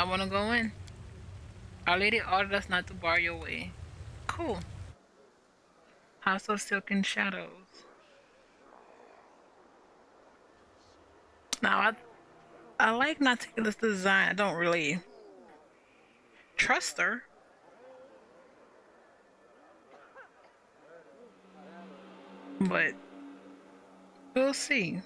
I want to go in. Our Lady ordered us not to bar your way. Cool. House of Silken Shadows. Now, I like Nauticula's design. I don't really trust her. But we'll see.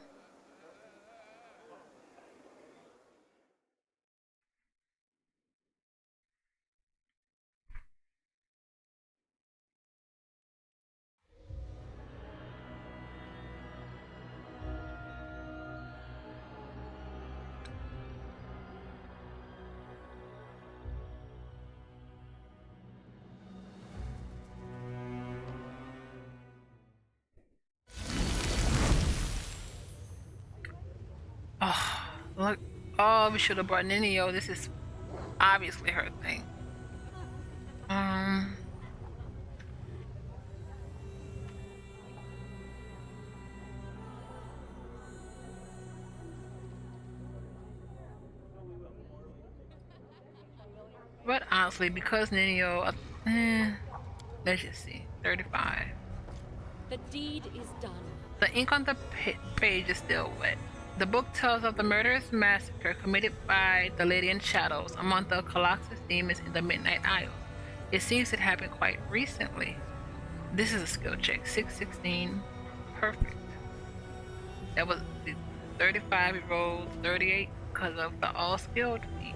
Oh, look. Oh, we should have brought Ninio. This is obviously her thing. Um. But honestly, because Ninio, let's just see. 35. The deed is done. The ink on the page is still wet. The book tells of the murderous massacre committed by the Lady in Shadows among the Colossus demons in the Midnight Isles. It seems it happened quite recently. This is a skill check. 616. Perfect. That was the 35. He rolled 38 because of the all skilled feat.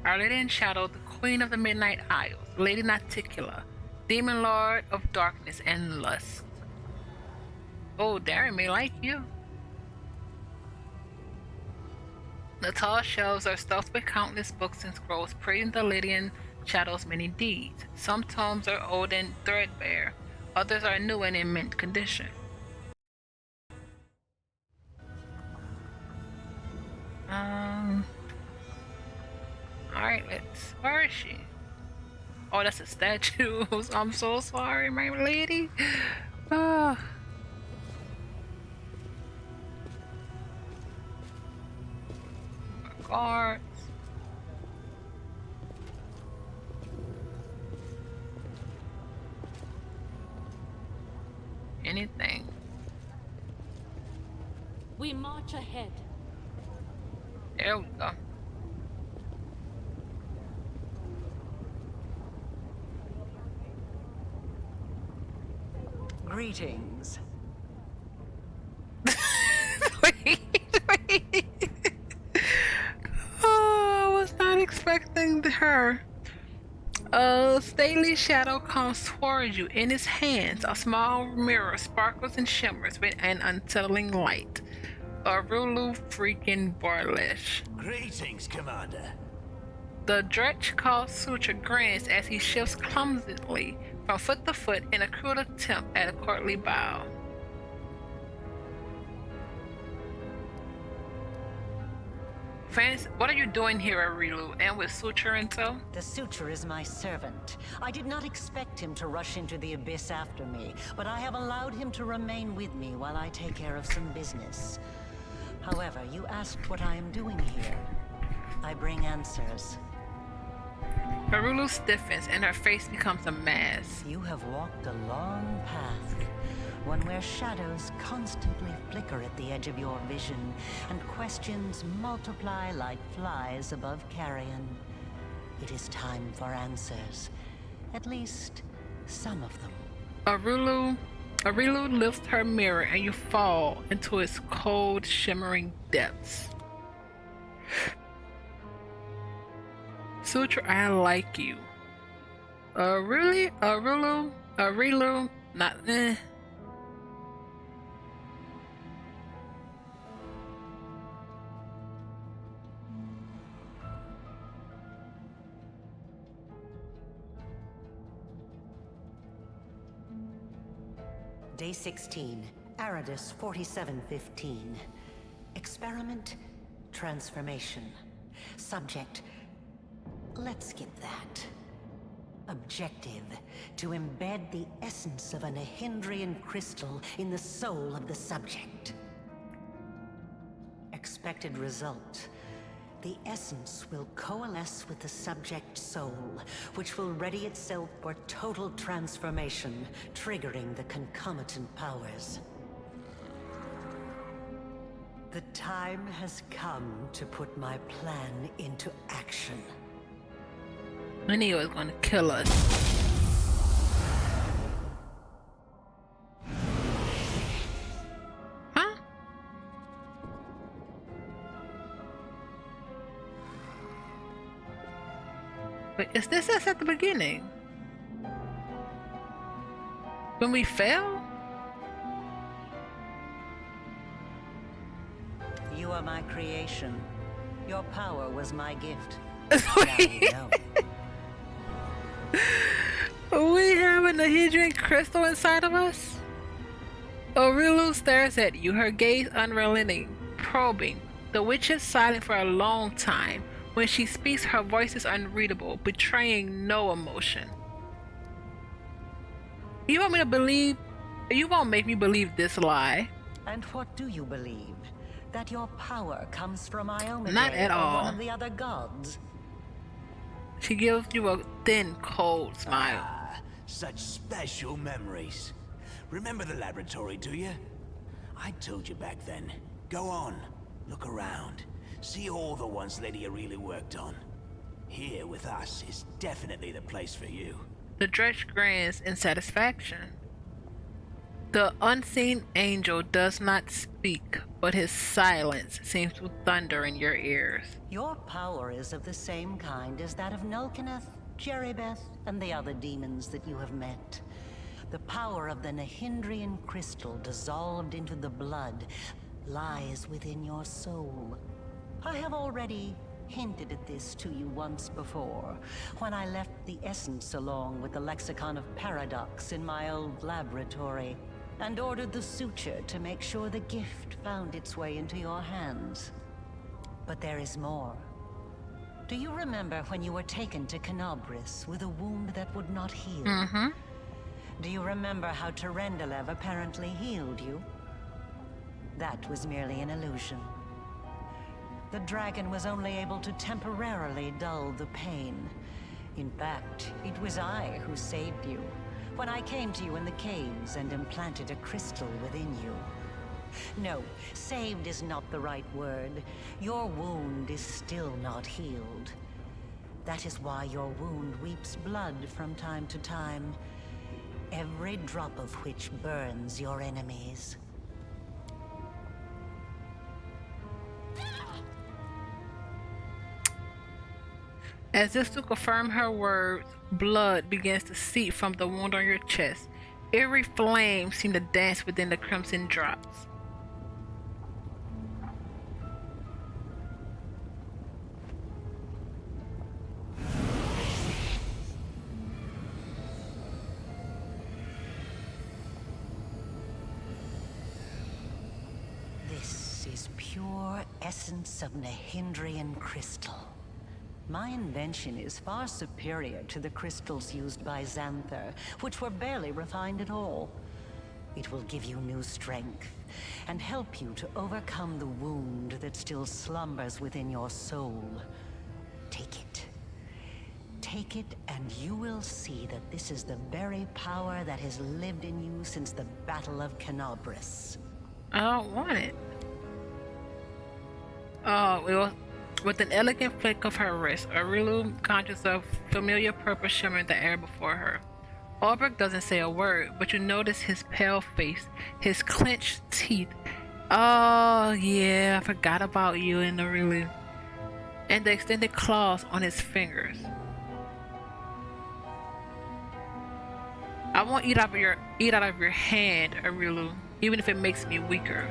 Our Lady in Shadow, the Queen of the Midnight Isles, Lady Nauticula, Demon Lord of Darkness and Lust. Oh, Darren may like you. The tall shelves are stuffed with countless books and scrolls praising the Lady in Shadow's many deeds. Some tomes are old and threadbare, others are new and in mint condition. Alright, where is she? Oh, that's a statue. I'm so sorry, my lady. Guards. Anything. We march ahead. There we go. Greetings. wait. Oh, I was not expecting her. A stately shadow comes towards you. In his hands, a small mirror sparkles and shimmers with an unsettling light. A Rulu freaking Barlesh. Greetings, Commander. The dretch called Suture grins as he shifts clumsily from foot to foot in a crude attempt at a courtly bow. Fans, what are you doing here, Arilu, and with Suture and so? The Suture is my servant. I did not expect him to rush into the abyss after me, but I have allowed him to remain with me while I take care of some business. However, you asked what I am doing here. I bring answers. Arulu stiffens and her face becomes a mask. You have walked a long path, one where shadows constantly flicker at the edge of your vision, and questions multiply like flies above carrion. It is time for answers. At least, some of them. Arilu lifts her mirror and you fall into its cold, shimmering depths. Suture, I like you. Really? Arilu? Not eh. Day 16, Aridus 4715. Experiment, transformation. Subject, let's skip that. Objective: to embed the essence of a Nahindrian crystal in the soul of the subject. Expected result: the essence will coalesce with the subject's soul, which will ready itself for total transformation, triggering the concomitant powers. The time has come to put my plan into action. I knew it was going to kill us. Huh? Wait, is this us at the beginning? When we fell? You are my creation. Your power was my gift. Wait. Now We have a Nahidrian crystal inside of us? Aurilu stares at you, her gaze unrelenting, probing. The witch is silent for a long time. When she speaks, her voice is unreadable, betraying no emotion. You want me to believe? You won't make me believe this lie. And what do you believe? That your power comes from Iomade Not at or all. one of the other gods? She gives you a thin, cold smile. Ah, such special memories. Remember the laboratory, do you? I told you back then. Go on, look around. See all the ones Lydia really worked on. Here with us is definitely the place for you. The Dredge grins in satisfaction. The unseen angel does not speak, but his silence seems to thunder in your ears. Your power is of the same kind as that of Nulkineth, Jeribeth, and the other demons that you have met. The power of the Nahindrian crystal dissolved into the blood lies within your soul. I have already hinted at this to you once before, when I left the essence along with the lexicon of paradox in my old laboratory, and ordered the suture to make sure the gift found its way into your hands. But there is more. Do you remember when you were taken to Canobris with a wound that would not heal? Mm-hmm. Do you remember how Terendelev apparently healed you? That was merely an illusion. The dragon was only able to temporarily dull the pain. In fact, it was I who saved you, when I came to you in the caves and implanted a crystal within you. No, saved is not the right word. Your wound is still not healed. That is why your wound weeps blood from time to time, every drop of which burns your enemies. As if to confirm her words, blood begins to seep from the wound on your chest. Eerie flames seem to dance within the crimson drops. This is pure essence of Nahindrian crystal. My invention is far superior to the crystals used by Xanther, which were barely refined at all. It will give you new strength, and help you to overcome the wound that still slumbers within your soul. Take it. Take it, and you will see that this is the very power that has lived in you since the Battle of Canobris. I don't want it. Oh, well. With an elegant flick of her wrist, Aurilu conjures a familiar purple shimmer in the air before her. Ulbrich doesn't say a word, but you notice his pale face, his clenched teeth. Oh yeah, I forgot about you and Aurilu. And the extended claws on his fingers. I won't eat out of your hand, Aurilu, even if it makes me weaker.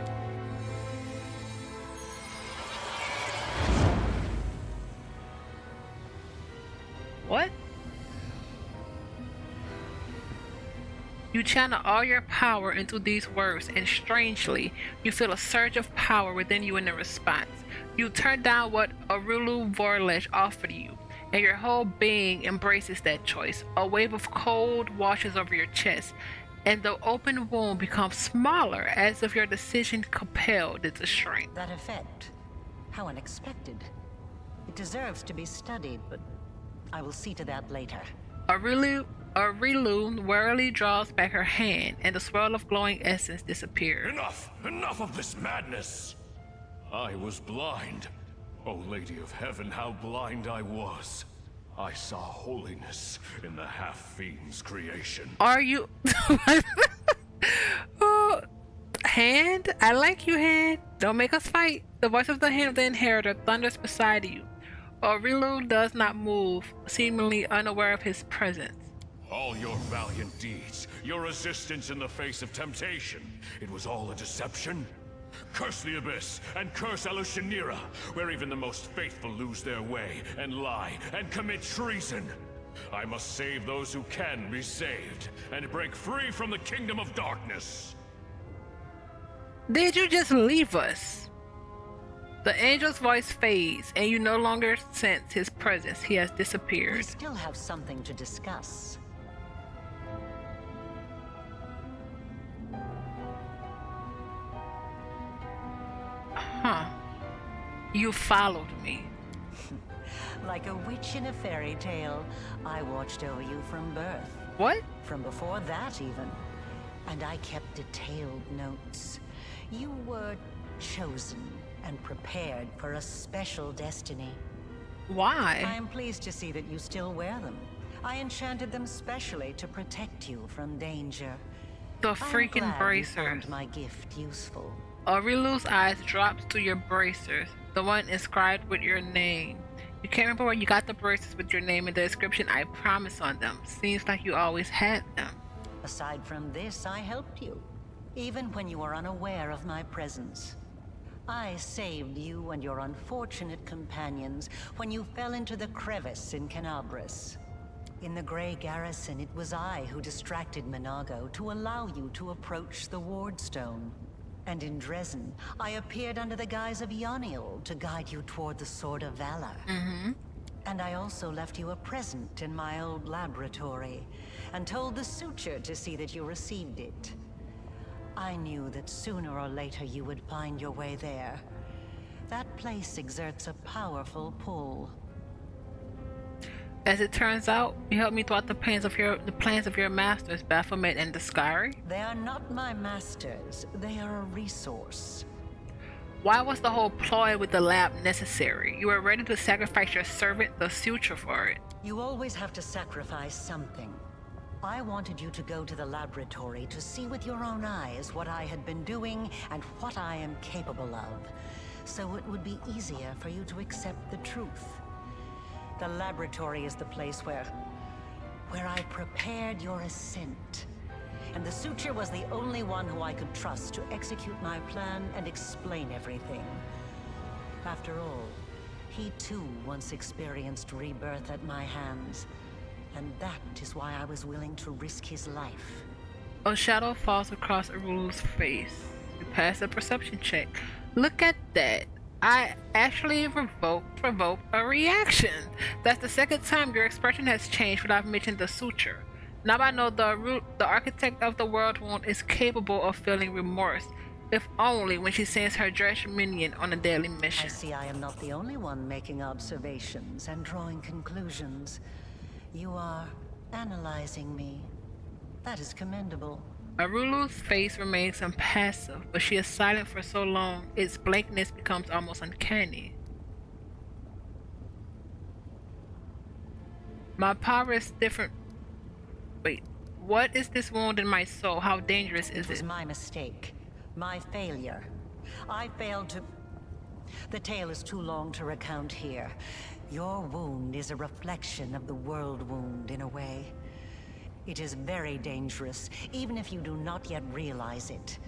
What? You channel all your power into these words, and strangely, you feel a surge of power within you in the response. You turn down what Aurilu Vorlesh offered you. and your whole being embraces that choice. A wave of cold washes over your chest, and the open wound becomes smaller as if your decision compelled it to shrink. That effect. How unexpected. It deserves to be studied, but I will see to that later. Arilu warily draws back her hand, and the swirl of glowing essence disappears. Enough! Enough of this madness! I was blind. O Lady of Heaven, how blind I was. I saw holiness in the half-fiend's creation. Are you... Oh, Hand? I like you, Hand. Don't make us fight. The voice of the Hand of the Inheritor thunders beside you. Arilu does not move, seemingly unaware of his presence. All your valiant deeds, your resistance in the face of temptation, it was all a deception? Curse the Abyss, and curse Elushanira, where even the most faithful lose their way, and lie, and commit treason. I must save those who can be saved, and break free from the kingdom of darkness. Did you just leave us? The angel's voice fades, and you no longer sense his presence. He has We disappeared. still have something to discuss. Huh. You followed me. Like a witch in a fairy tale, I watched over you from birth. What? From before that, even. And I kept detailed notes. You were chosen and prepared for a special destiny. I Why? am pleased to see that you still wear them. I enchanted them specially to protect you from danger. The I'm freaking glad you bracers. found my gift useful. Aurilu's eyes drops to your bracers, the one inscribed with your name. You can't remember where you got the bracers with your name and the inscription I promise on them. Seems like you always had them. Aside from this, I helped you, even when you were unaware of my presence. I saved you and your unfortunate companions when you fell into the crevice in Canabras. In the Grey Garrison, it was I who distracted Minago to allow you to approach the Wardstone. And in Dresden, I appeared under the guise of Yoniel to guide you toward the Sword of Valor. And I also left you a present in my old laboratory, and told the Suture to see that you received it. I knew that sooner or later you would find your way there. That place exerts a powerful pull. As it turns out, you helped me thwart the plans of your masters, Baphomet and Discari. They are not my masters, they are a resource. Why was the whole ploy with the lab necessary? You were ready to sacrifice your servant, the Suture, for it. You always have to sacrifice something. I wanted you to go to the laboratory to see with your own eyes what I had been doing and what I am capable of, so it would be easier for you to accept the truth. The laboratory is the place where I prepared your ascent. And the Suture was the only one who I could trust to execute my plan and explain everything. After all, he too once experienced rebirth at my hands. And that is why I was willing to risk his life. A shadow falls across Arulu's face. You pass a perception check. Look at that. I actually provoked a reaction. That's the second time your expression has changed without mentioning the Suture. Now I know the architect of the world wound is capable of feeling remorse, if only when she sends her dread minion on a daily I mission. see I am not the only one making observations and drawing conclusions. You are analyzing me. That is commendable. Arulu's face remains impassive, but she is silent for so long, its blankness becomes almost uncanny. My power is different. Wait, what is this wound in my soul? How dangerous is It was it? my mistake. My failure. I failed to... The tale is too long to recount here. Your wound is a reflection of the world wound in a way. It is very dangerous, even if you do not yet realize it.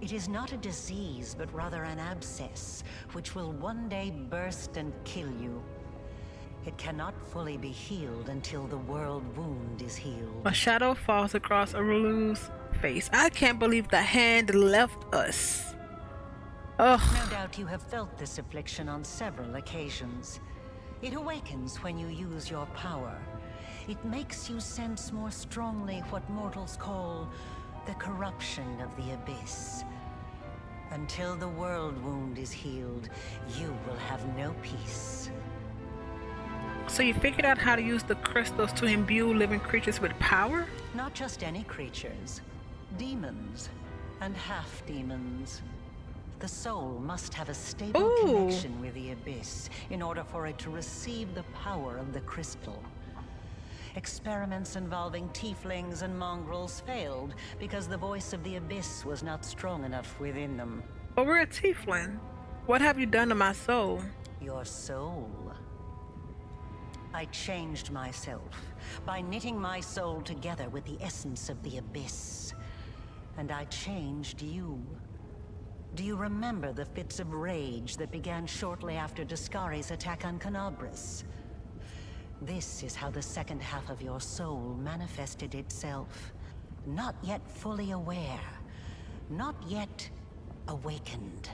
It is not a disease, but rather an abscess, which will one day burst and kill you. It cannot fully be healed until the world wound is healed. A shadow falls across Arulu's face. I can't believe the Hand left us. Ugh. No doubt you have felt this affliction on several occasions. It awakens when you use your power. It makes you sense more strongly what mortals call the corruption of the abyss. Until the world wound is healed, you will have no peace. So you figured out how to use the crystals to imbue living creatures with power? Not just any creatures. Demons. And half-demons. The soul must have a stable connection with the abyss in order for it to receive the power of the crystal. Experiments involving tieflings and mongrels failed because the voice of the abyss was not strong enough within them. But we're a tiefling. What have you done to my soul? Your soul. I changed myself by knitting my soul together with the essence of the abyss. And I changed you. Do you remember the fits of rage that began shortly after Discari's attack on Canabris? This is how the second half of your soul manifested itself. Not yet fully aware. Not yet awakened.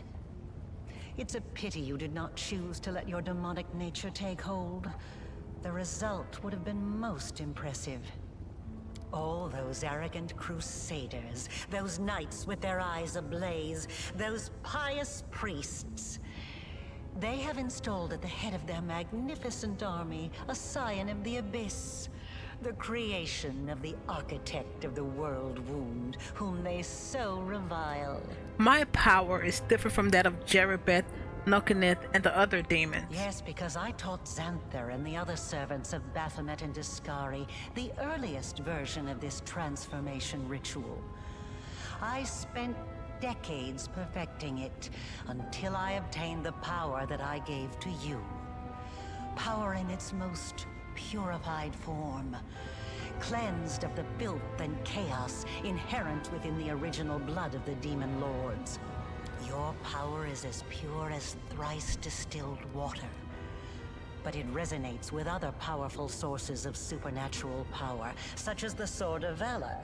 It's a pity you did not choose to let your demonic nature take hold. The result would have been most impressive. All those arrogant crusaders, those knights with their eyes ablaze, those pious priests. They have installed at the head of their magnificent army a scion of the abyss, the creation of the architect of the world wound, whom they so revile. My power is different from that of Jeribeth, Nokinith, and the other demons. Yes, because I taught Xanther and the other servants of Baphomet and Discari the earliest version of this transformation ritual. I spent decades perfecting it until I obtained the power that I gave to you. Power in its most purified form, cleansed of the filth and chaos inherent within the original blood of the demon lords. Your power is as pure as thrice distilled water, but it resonates with other powerful sources of supernatural power, such as the Sword of Valor.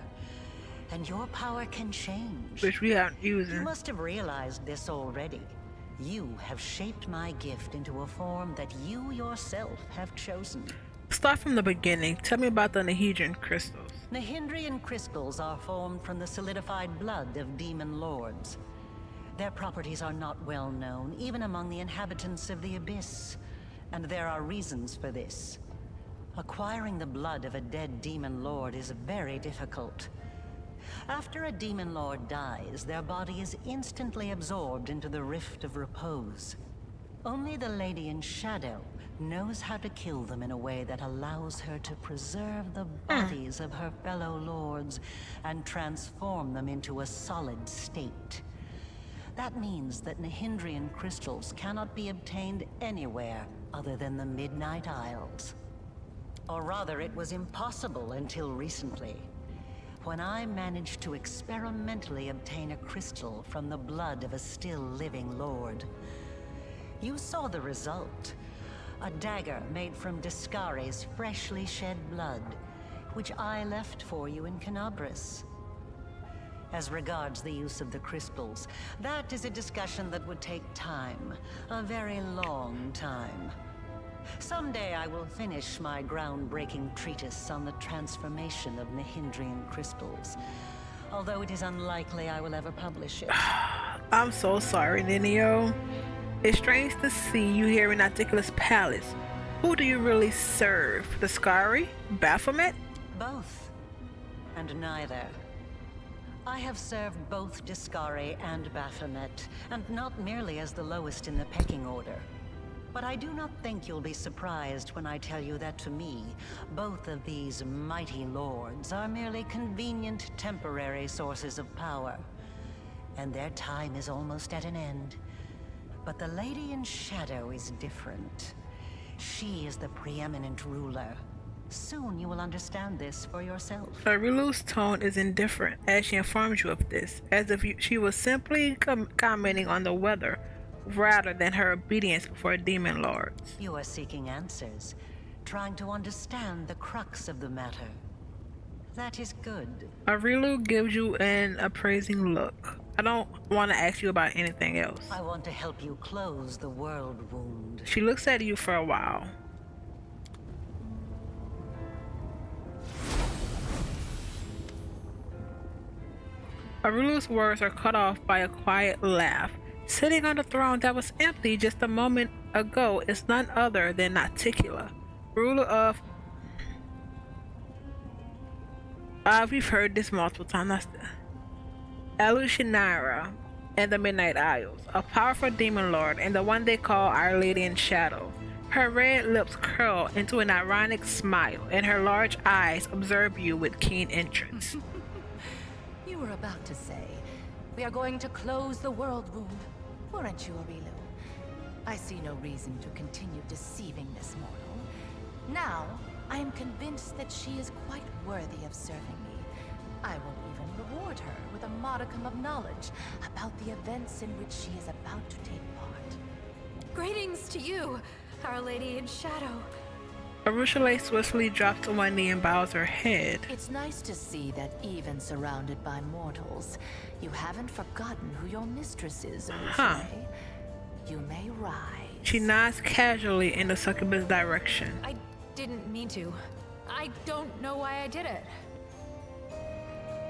And your power can change. Which we aren't using. You must have realized this already. You have shaped my gift into a form that you yourself have chosen. Start from the beginning. Tell me about the Nahedrian crystals. Nahedrian crystals are formed from the solidified blood of demon lords. Their properties are not well known, even among the inhabitants of the Abyss. And there are reasons for this. Acquiring the blood of a dead demon lord is very difficult. After a demon lord dies, their body is instantly absorbed into the Rift of Repose. Only the Lady in Shadow knows how to kill them in a way that allows her to preserve the bodies of her fellow lords and transform them into a solid state. That means that Nahedrian crystals cannot be obtained anywhere other than the Midnight Isles. Or rather, it was impossible until recently, when I managed to experimentally obtain a crystal from the blood of a still living lord. You saw the result. A dagger made from Discari's freshly shed blood, which I left for you in Canabris. As regards the use of the crystals, that is a discussion that would take time, a very long time. Someday I will finish my groundbreaking treatise on the transformation of Nahedrian crystals, although it is unlikely I will ever publish it. I'm so sorry, Ninio. It's strange to see you here in Articula's palace. Who do you really serve? Discari? Baphomet? Both, and neither. I have served both Discari and Baphomet, and not merely as the lowest in the pecking order. But I do not think you'll be surprised when I tell you that to me, both of these mighty lords are merely convenient temporary sources of power. And their time is almost at an end. But the Lady in Shadow is different. She is the preeminent ruler. Soon you will understand this for yourself. Rilu's tone is indifferent as she informs you of this, as if she was simply commenting on the weather, rather than her obedience before demon lords. You are seeking answers, trying to understand the crux of the matter. That is good. Rilu gives you an appraising look. I don't want to ask you about anything else. I want to help you close the world wound. She looks at you for a while. Arulu's words are cut off by a quiet laugh. Sitting on the throne that was empty just a moment ago is none other than Nauticula, ruler of. We've heard this multiple times. Alushinara and the Midnight Isles, a powerful demon lord, and the one they call Our Lady in Shadow. Her red lips curl into an ironic smile, and her large eyes observe you with keen interest. You were about to say, we are going to close the world wound, weren't you, Arilu? I see no reason to continue deceiving this mortal. Now, I am convinced that she is quite worthy of serving me. I will even reward her with a modicum of knowledge about the events in which she is about to take part. Greetings to you, Our Lady in Shadow. Arushale swiftly drops to one knee and bows her head. It's nice to see that even surrounded by mortals, you haven't forgotten who your mistress is, Arushale. You may rise. She nods casually in the succubus direction. I didn't mean to. I don't know why I did it.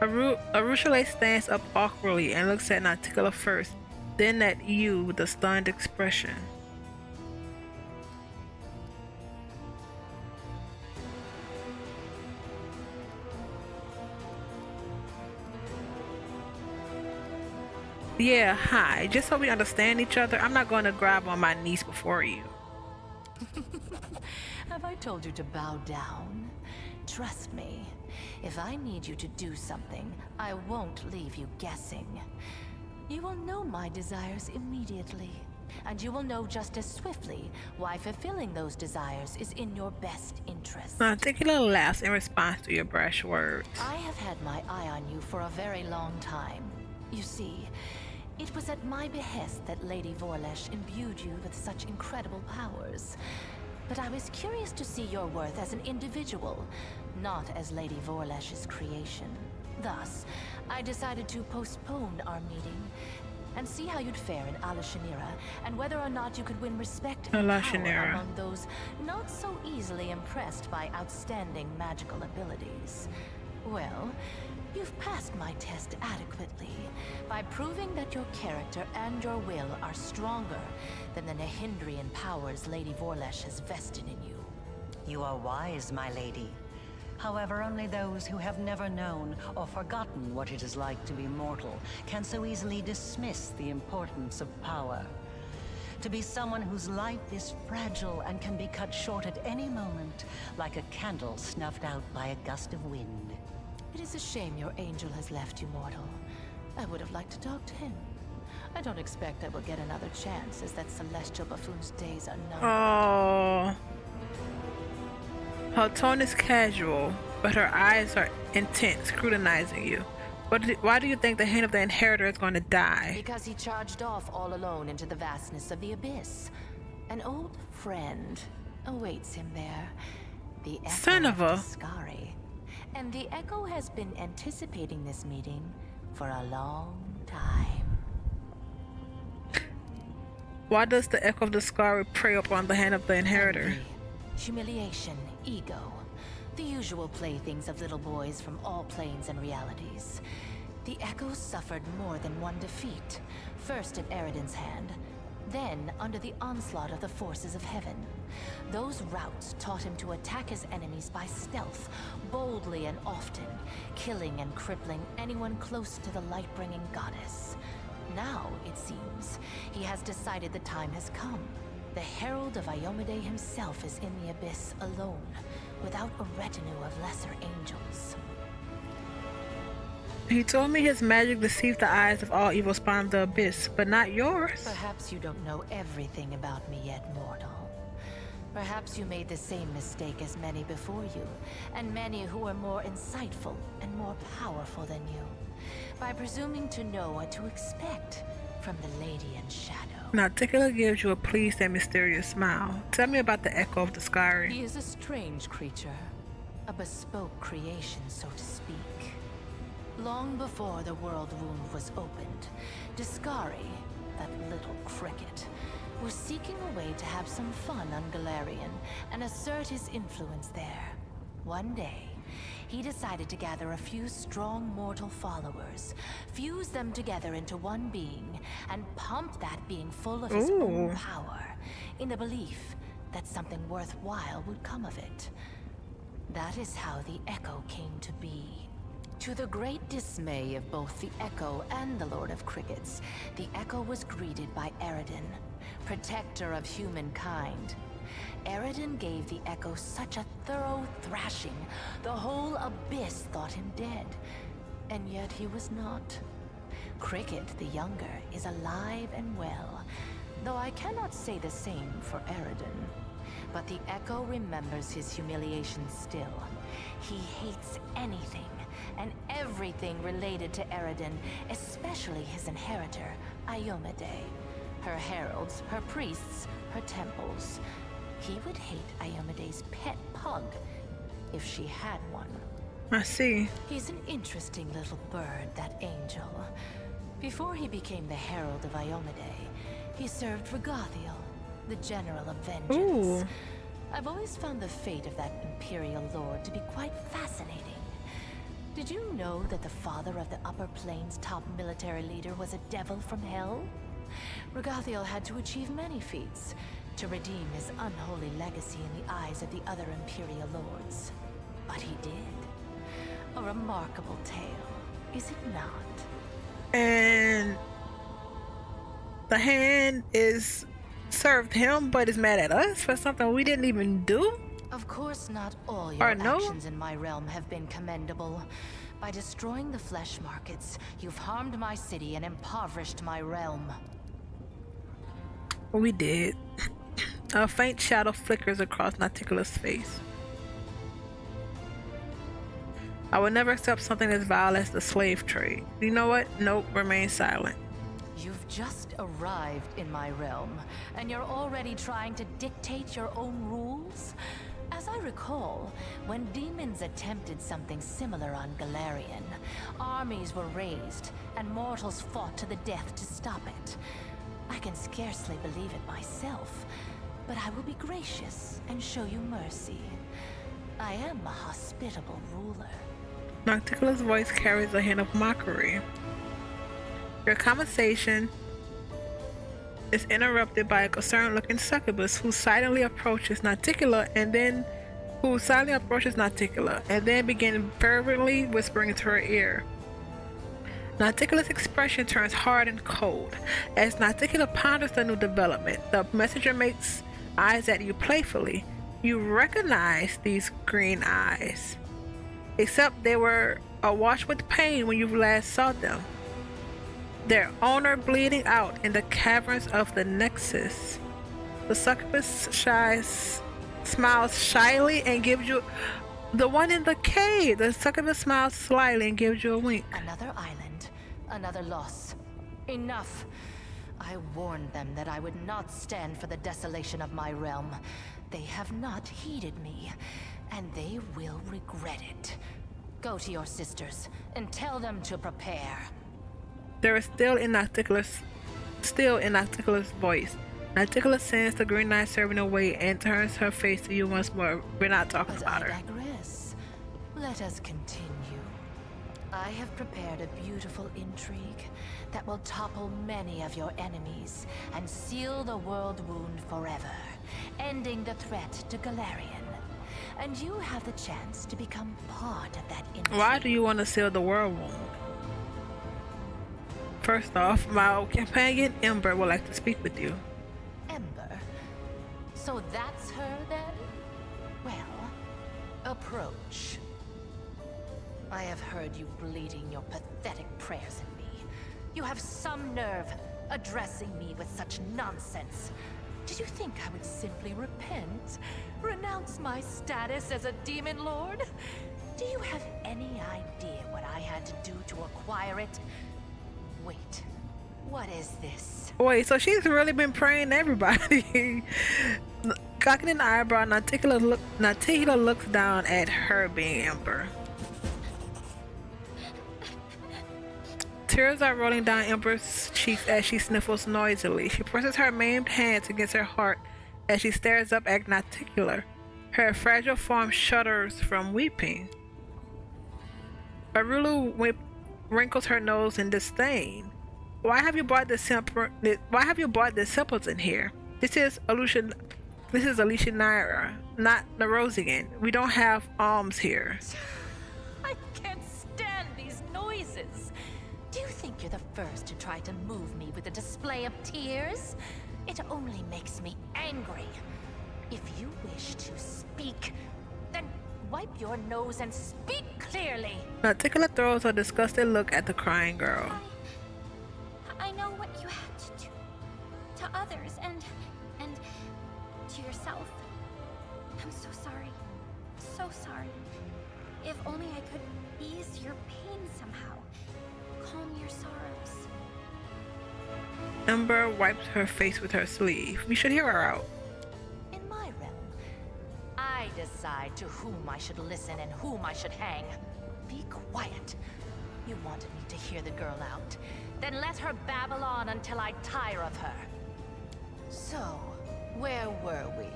Arushale stands up awkwardly and looks at Nauticula first, then at you with a stunned expression. Yeah, hi. Just so we understand each other, I'm not going to grab on my knees before you. Have I told you to bow down? Trust me, if I need you to do something, I won't leave you guessing. You will know my desires immediately, and you will know just as swiftly why fulfilling those desires is in your best interest. Nauticula laughs in response to your brash words. I have had my eye on you for a very long time. You see, it was at my behest that Lady Vorlesh imbued you with such incredible powers. But I was curious to see your worth as an individual, not as Lady Vorlesh's creation. Thus, I decided to postpone our meeting and see how you'd fare in Alushinira and whether or not you could win respect and power among those not so easily impressed by outstanding magical abilities. Well, you've passed my test adequately by proving that your character and your will are stronger than the Nehindrian powers Lady Vorlesh has vested in you. You are wise, my lady. However, only those who have never known or forgotten what it is like to be mortal can so easily dismiss the importance of power. To be someone whose life is fragile and can be cut short at any moment, like a candle snuffed out by a gust of wind. It is a shame your angel has left you, mortal. I would have liked to talk to him. I don't expect I will get another chance, as that celestial buffoon's days are numbered. Oh. Her tone is casual, but her eyes are intent, scrutinizing you. Why do you think the hand of the inheritor is going to die? Because he charged off all alone into the vastness of the abyss. An old friend awaits him there. The Echo Son of a... Skari. And the Echo has been anticipating this meeting for a long time. Why does the Echo of the Skari prey upon the hand of the inheritor? Envy, humiliation, ego. The usual playthings of little boys from all planes and realities. The Echo suffered more than one defeat. First at Eridan's hand, then under the onslaught of the forces of heaven. Those routes taught him to attack his enemies by stealth, boldly and often, killing and crippling anyone close to the light-bringing goddess. Now, it seems, he has decided the time has come. The Herald of Iomade himself is in the abyss alone, without a retinue of lesser angels. He told me his magic deceived the eyes of all evil spawn of the abyss, but not yours. Perhaps you don't know everything about me yet, mortal. Perhaps you made the same mistake as many before you, and many who are more insightful and more powerful than you, by presuming to know what to expect from the Lady in Shadow. Nauticula gives you a pleased and mysterious smile. Tell me about the Echo of the Skari. He is a strange creature, a bespoke creation, so to speak. Long before the world wound was opened, Discari, that little cricket, was seeking a way to have some fun on Galarian and assert his influence there. One day, he decided to gather a few strong mortal followers, fuse them together into one being, and pump that being full of his own power, in the belief that something worthwhile would come of it. That is how the Echo came to be. To the great dismay of both the Echo and the Lord of Crickets, the Echo was greeted by Eridan, protector of humankind. Eridan gave the Echo such a thorough thrashing, the whole abyss thought him dead. And yet he was not. Cricket, the younger, is alive and well, though I cannot say the same for Eridan. But the Echo remembers his humiliation still. He hates anything and everything related to Eridan, especially his inheritor, Iomade. Her heralds, her priests, her temples. He would hate Iomade's pet pug, if she had one. I see. He's an interesting little bird, that angel. Before he became the herald of Iomade, he served Regathiel, the general of vengeance. Ooh. I've always found the fate of that Imperial Lord to be quite fascinating. Did you know that the father of the Upper Plains' top military leader was a devil from hell? Regathiel had to achieve many feats to redeem his unholy legacy in the eyes of the other Imperial Lords. But he did. A remarkable tale, is it not? And the hand is served him, but is mad at us for something we didn't even do? Of course, not all your no? actions in my realm have been commendable. By destroying the flesh markets, you've harmed my city and impoverished my realm. We did. A faint shadow flickers across Nauticula's face. I would never accept something as vile as the slave trade. You know what? Nope, remain silent. You've just arrived in my realm, and you're already trying to dictate your own rules? As I recall, when demons attempted something similar on Galarian, armies were raised, and mortals fought to the death to stop it. I can scarcely believe it myself, but I will be gracious and show you mercy. I am a hospitable ruler. Nauticula's voice carries a hint of mockery. Your conversation is interrupted by a concerned-looking succubus who silently approaches Nauticula and then begins fervently whispering into her ear. Nauticula's expression turns hard and cold. As Nauticula ponders the new development, the messenger makes eyes at you playfully. You recognize these green eyes, except they were awash with pain when you last saw them. Their owner bleeding out in the caverns of the Nexus. The succubus smiles shyly and gives you the one in the cave. The succubus smiles slyly and gives you a wink. Another island, another loss. Enough. I warned them that I would not stand for the desolation of my realm. They have not heeded me, and they will regret it. Go to your sisters and tell them to prepare. There is still in Nauticula's voice. Nauticula sends the green knight serving away and turns her face to you once more. We're not talking about her. I digress. Let us continue. I have prepared a beautiful intrigue that will topple many of your enemies and seal the world wound forever, ending the threat to Galarian. And you have the chance to become part of that intrigue. Why do you want to seal the world wound? First off, my companion Ember would like to speak with you. Ember? So that's her then? Well, approach. I have heard you bleating your pathetic prayers at me. You have some nerve addressing me with such nonsense. Did you think I would simply repent? Renounce my status as a demon lord? Do you have any idea what I had to do to acquire it? Wait, what is this? Wait, so she's really been praying to everybody. Cocking an eyebrow, Nauticula looks down at her being Ember. Tears are rolling down Ember's cheeks as she sniffles noisily. She presses her maimed hands against her heart as she stares up at Nauticula. Her fragile form shudders from weeping. wrinkles her nose in disdain. Why have you brought this simpleton here? This is Alicia Naira, not Nerosian. We don't have alms here. I can't stand these noises. Do you think you're the first to try to move me with a display of tears? It only makes me angry. If you wish to speak, then wipe your nose and speak clearly. Nauticola throws a disgusted look at the crying girl. I know what you had to do to others and to yourself. I'm so sorry. So sorry. If only I could ease your pain somehow. Calm your sorrows. Ember wipes her face with her sleeve. We should hear her out. In my realm, I decide to whom I should listen and whom I should hang. Be quiet. You wanted me to hear the girl out. Then let her babble on until I tire of her. So, where were we?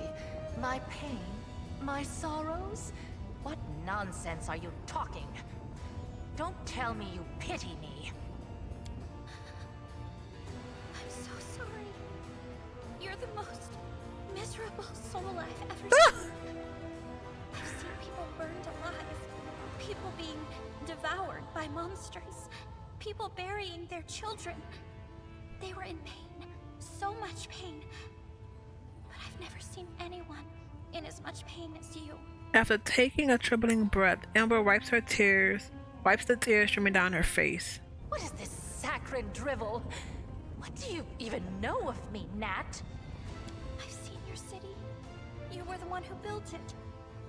My pain? My sorrows? What nonsense are you talking? Don't tell me you pity me. I'm so sorry. You're the most miserable soul I've ever seen. I've seen people burned alive. People being devoured by monsters. People burying their children. They were in pain. So much pain. But I've never seen anyone in as much pain as you. After taking a trembling breath, Ember wipes the tears streaming down her face. What is this saccharine drivel? What do you even know of me, Nat? I've seen your city. You were the one who built it.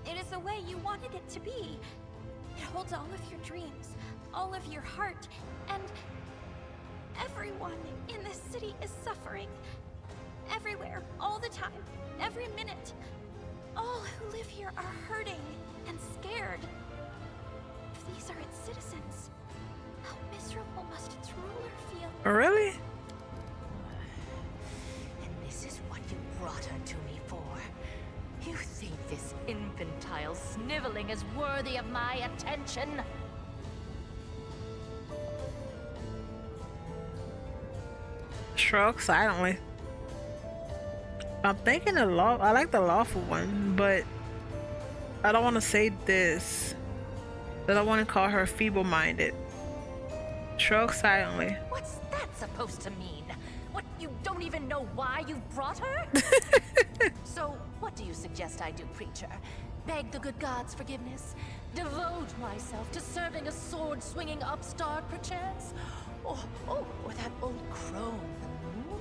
It is the way you wanted it to be. It holds all of your dreams, all of your heart, and everyone in this city is suffering. Everywhere, all the time, every minute. All who live here are hurting and scared. If these are its citizens, how miserable must its ruler feel? Really? And this is what you brought her to me for. You think this infantile sniveling is worthy of my attention? Shrug silently. I'm thinking I like the lawful one, but I don't want to say this. I don't want to call her feeble-minded. Shrug silently. What's that supposed to mean? What, you don't even know why you brought her? So, what do you suggest I do, preacher? Beg the good gods' forgiveness? Devote myself to serving a sword-swinging upstart, perchance? Or that old crone, the moon?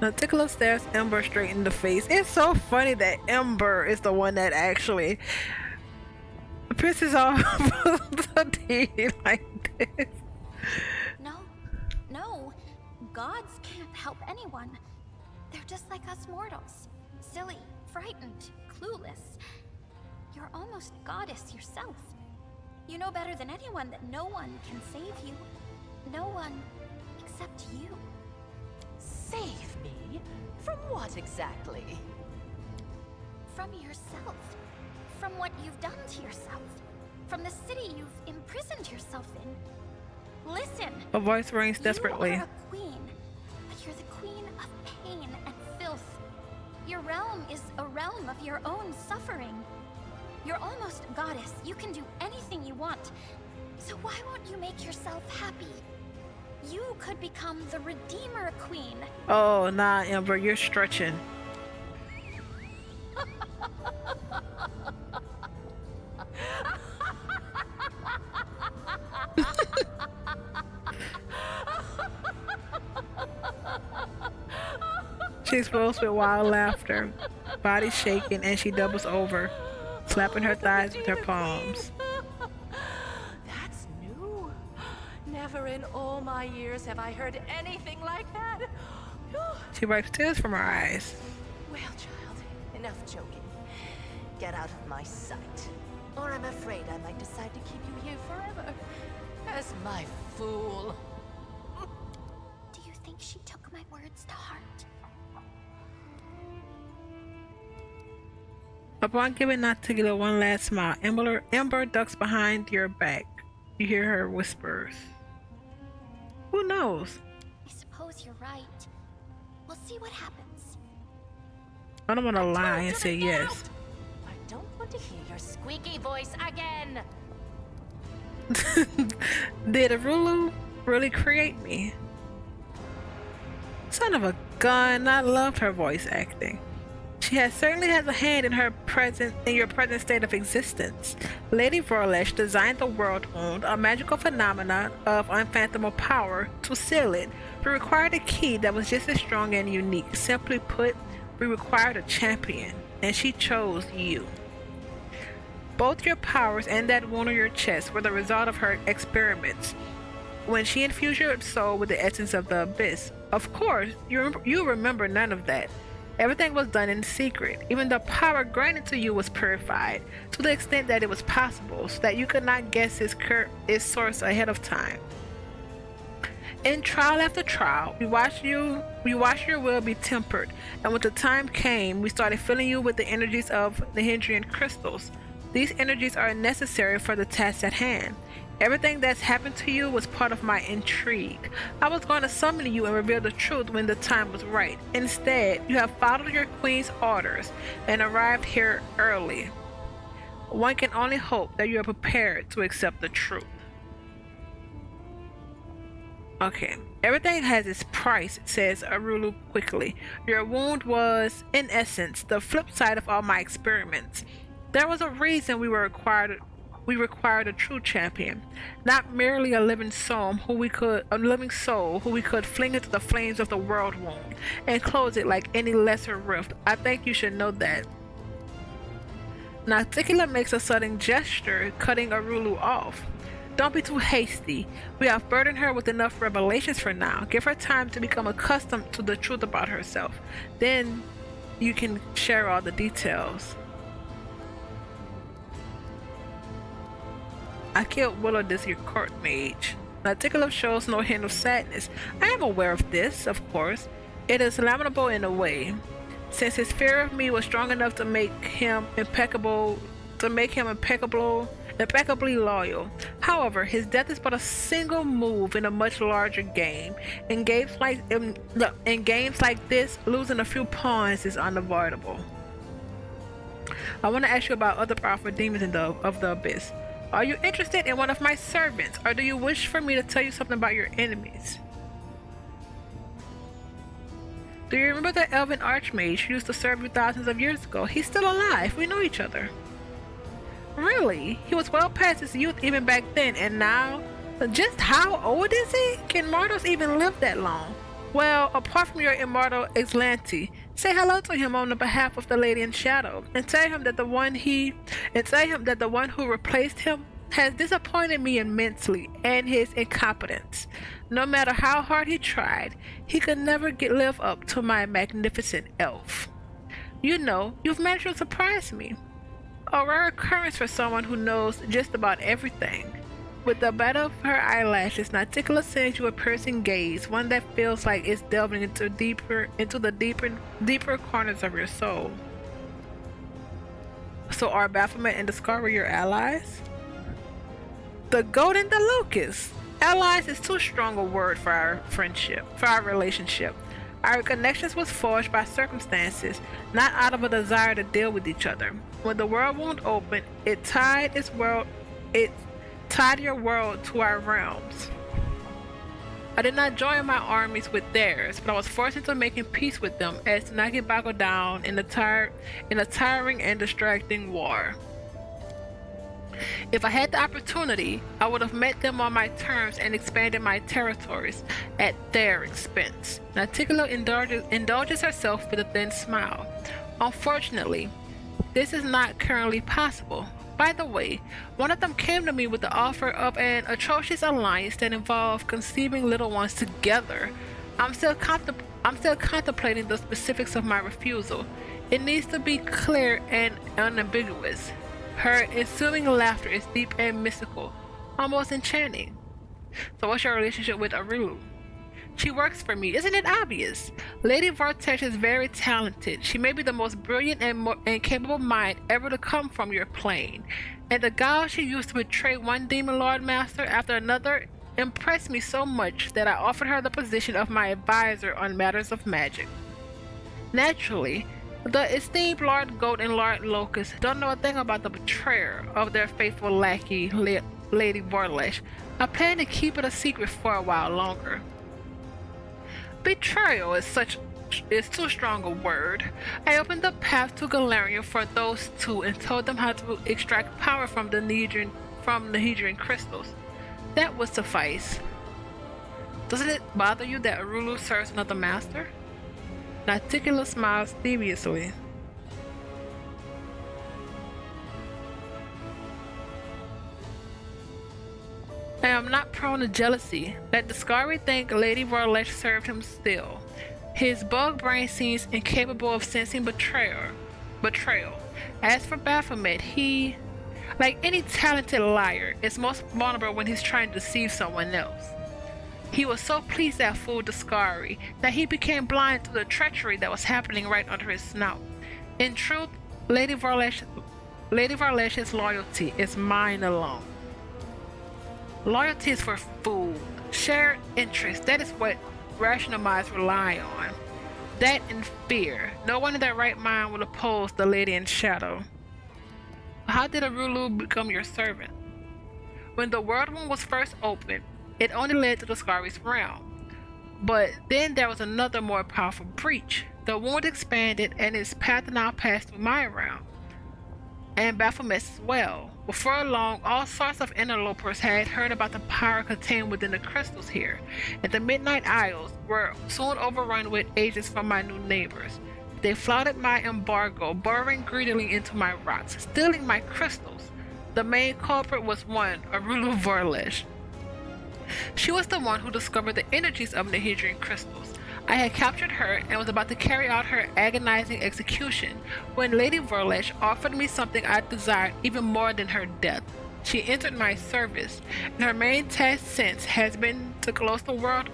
Nauticola stares Ember straight in the face. It's so funny that Ember is the one that actually pisses off the deed like this. No. Gods can't help anyone. They're just like us mortals. Silly, frightened, clueless. You're almost goddess yourself. You know better than anyone that no one can save you. No one except you. Save me? From what exactly? From yourself. From what you've done to yourself. From the city you've imprisoned yourself in. Listen! A voice rings desperately. You are a queen, but you're the queen of pain and filth. Your realm is a realm of your own suffering. You're almost a goddess. You can do anything you want. So why won't you make yourself happy? You could become the Redeemer Queen. Oh, nah, Ember, you're stretching. She explodes with wild laughter, body shaking, and she doubles over, slapping her thighs with her palms. That's new. Never in all my years have I heard anything like that. She wipes tears from her eyes. Well, child, enough joking. Get out of my sight, or I'm afraid I might decide to keep you here forever as my fool. Do you think she took my words to heart? Upon giving Nauticola one last smile, Ember ducks behind your back. You hear her whispers. Who knows? I suppose you're right. We'll see what happens. I don't want to lie and say yes. I don't want to hear your squeaky voice again. Did Arulu really create me? Son of a gun, I loved her voice acting. She certainly has a hand in your present state of existence. Lady Vorlesh designed the World Wound, a magical phenomenon of unfathomable power. To seal it, we required a key that was just as strong and unique. Simply put, we required a champion, and she chose you. Both your powers and that wound on your chest were the result of her experiments. When she infused your soul with the essence of the abyss, of course, you remember none of that. Everything was done in secret. Even the power granted to you was purified, to the extent that it was possible, so that you could not guess its source ahead of time. In trial after trial, we watched your will be tempered, and when the time came, we started filling you with the energies of the Hydrian crystals. These energies are necessary for the task at hand. Everything that's happened to you was part of my intrigue. I was going to summon you and reveal the truth when the time was right. Instead, you have followed your queen's orders and arrived here early. One can only hope that you are prepared to accept the truth. Okay, everything has its price, says Arulu quickly. Your wound was, in essence, the flip side of all my experiments. There was a reason we required a true champion, not merely a living soul who we could fling into the flames of the World Wound and close it like any lesser rift. I think you should know that. Nauticula makes a sudden gesture, cutting Arulu off. Don't be too hasty. We have burdened her with enough revelations for now. Give her time to become accustomed to the truth about herself. Then you can share all the details. I killed Willow this year court mage. Nauticula shows no hint of sadness. I am aware of this, of course. It is lamentable in a way, since his fear of me was strong enough to make him impeccably loyal. However, his death is but a single move in a much larger game. In games like this, losing a few pawns is unavoidable. I want to ask you about other powerful demons of the abyss. Are you interested in one of my servants, or do you wish for me to tell you something about your enemies? Do you remember the elven archmage who used to serve you thousands of years ago? He's still alive. We know each other. Really? He was well past his youth even back then, and now? Just how old is he? Can mortals even live that long? Well, apart from your immortal Exlanti, say hello to him on the behalf of the Lady in Shadow, and tell him that the one who replaced him has disappointed me immensely, and his incompetence. No matter how hard he tried, he could never live up to my magnificent elf. You know, you've managed to surprise me. A rare occurrence for someone who knows just about everything. With the bite of her eyelashes, Nauticula sends you a piercing gaze, one that feels like it's delving into the deeper corners of your soul. So are Baphomet and the Scar your allies? The goat and the locust. Allies is too strong a word for our relationship. Our connections was forged by circumstances, not out of a desire to deal with each other. When the world wound open, it tied your world to our realms. I did not join my armies with theirs, but I was forced into making peace with them as to not get boggled down in a tiring and distracting war. If I had the opportunity, I would have met them on my terms and expanded my territories at their expense. Nauticula indulges herself with a thin smile. Unfortunately, this is not currently possible. By the way, one of them came to me with the offer of an atrocious alliance that involved conceiving little ones together. I'm still contemplating the specifics of my refusal. It needs to be clear and unambiguous. Her ensuing laughter is deep and mystical, almost enchanting. So what's your relationship with Arulu? She works for me, isn't it obvious? Lady Vortex is very talented. She may be the most brilliant and capable mind ever to come from your plane. and the guile she used to betray one demon lord master after another impressed me so much that I offered her the position of my advisor on matters of magic. Naturally, the esteemed Lord Goat and Lord Locust don't know a thing about the betrayer of their faithful lackey, Lady Vorlesh. I plan to keep it a secret for a while longer. Betrayal is too strong a word. I opened the path to Galarian for those two and told them how to extract power from the Nehedrian crystals. That would suffice. Doesn't it bother you that Arulu serves another master? Naticula smiles deviously. I am not prone to jealousy. Let the Scary think Lady Vorlesh served him still. His bug brain seems incapable of sensing betrayal. As for Baphomet, he, like any talented liar, is most vulnerable when he's trying to deceive someone else. He was so pleased that fooled the Scary that he became blind to the treachery that was happening right under his snout. In truth, Lady Vorlesh's loyalty is mine alone. Loyalty is for food, shared interest, that is what rational minds rely on. That and fear. No one in their right mind will oppose the Lady in Shadow. How did Arulu become your servant? When the World Wound was first opened, it only led to the Scary's realm. But then there was another more powerful breach. The wound expanded and its path now passed through my realm. And Baphomet's as well. Before long, all sorts of interlopers had heard about the power contained within the crystals here, and the Midnight Isles were soon overrun with agents from my new neighbors. They flouted my embargo, burrowing greedily into my rocks, stealing my crystals. The main culprit was one, Arulu Vorlesh. She was the one who discovered the energies of Nehedrian crystals. I had captured her and was about to carry out her agonizing execution when Lady Vorlesh offered me something I desired even more than her death. She entered my service, and her main task since has been to close the world.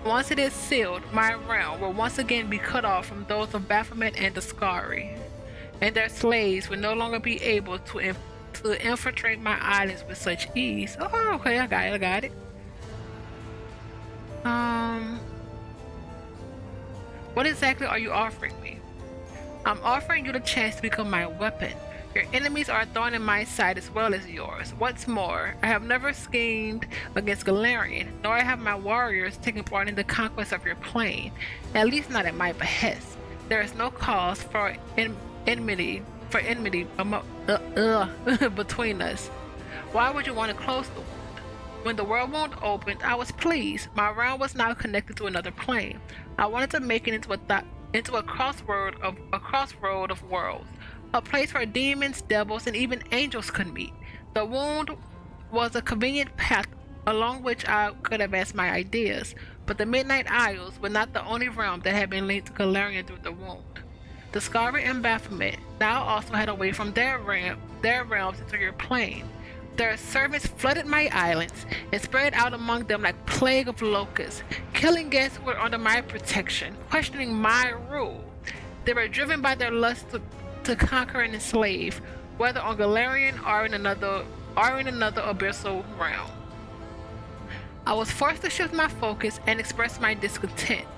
Once it is sealed, my realm will once again be cut off from those of Baphomet and the Scary, and their slaves will no longer be able to infiltrate my islands with such ease. Oh, okay, I got it. What exactly are you offering me? I'm offering you the chance to become my weapon. Your enemies are a thorn in my side as well as yours. What's more, I have never schemed against Galarian, nor have my warriors taken part in the conquest of your plane, at least not at my behest. There is no cause for enmity between us. Why would you want to close the wound? When the world wound opened, I was pleased. My realm was now connected to another plane. I wanted to make it into a crossroad of worlds, a place where demons, devils, and even angels could meet. The wound was a convenient path along which I could advance my ideas, but the Midnight Isles were not the only realm that had been linked to Galarian through the wound. The Scary and Baphomet now also had a way from their realms into your plane. Their servants flooded my islands and spread out among them like plague of locusts, killing guests who were under my protection, questioning my rule. They were driven by their lust to conquer and enslave, whether on Galarian or in another abyssal realm. I was forced to shift my focus and express my discontent.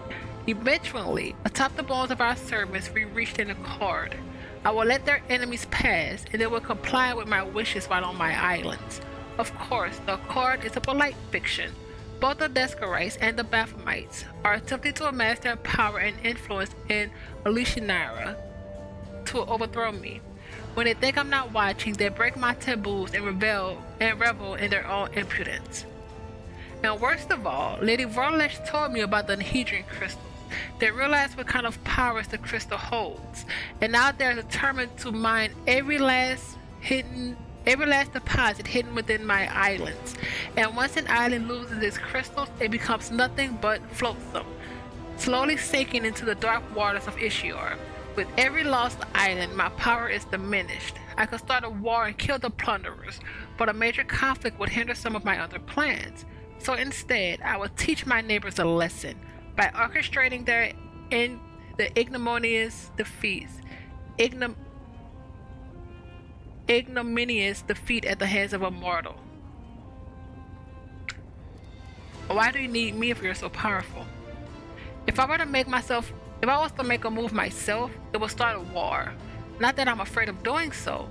Eventually, atop the bones of our servants, we reached an accord. I will let their enemies pass, and they will comply with my wishes while on my islands. Of course, the accord is a polite fiction. Both the Descarites and the Baphomets are attempting to amass their power and influence in Alushinara to overthrow me. When they think I'm not watching, they break my taboos and revel in their own impudence. And worst of all, Lady Vorlesh told me about the Nehedrian crystals. They realize what kind of powers the crystal holds, and now they're determined to mine every last deposit hidden within my islands. And once an island loses its crystals, it becomes nothing but flotsam, slowly sinking into the dark waters of Ishior. With every lost island, my power is diminished. I could start a war and kill the plunderers, but a major conflict would hinder some of my other plans. So instead, I will teach my neighbors a lesson by orchestrating the ignominious defeats. ignominious defeat at the hands of a mortal. Why do you need me if you're so powerful? If I was to make a move myself, it would start a war. Not that I'm afraid of doing so,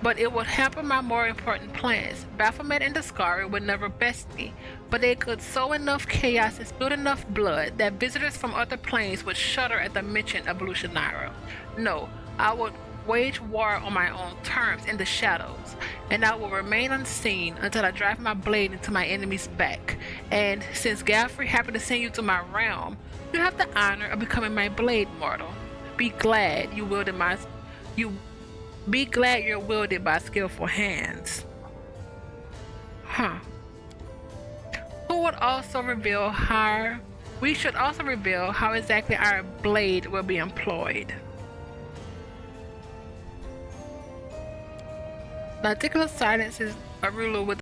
but it would hamper my more important plans. Baphomet and Discari would never best me, but they could sow enough chaos and spill enough blood that visitors from other planes would shudder at the mention of Lucianira. No, I would wage war on my own terms in the shadows, and I will remain unseen until I drive my blade into my enemy's back. And since Galfrey happened to send you to my realm, you have the honor of becoming my blade mortal. Be glad you're wielded by skillful hands. We should also reveal how exactly our blade will be employed. The articulate silence is a ruler with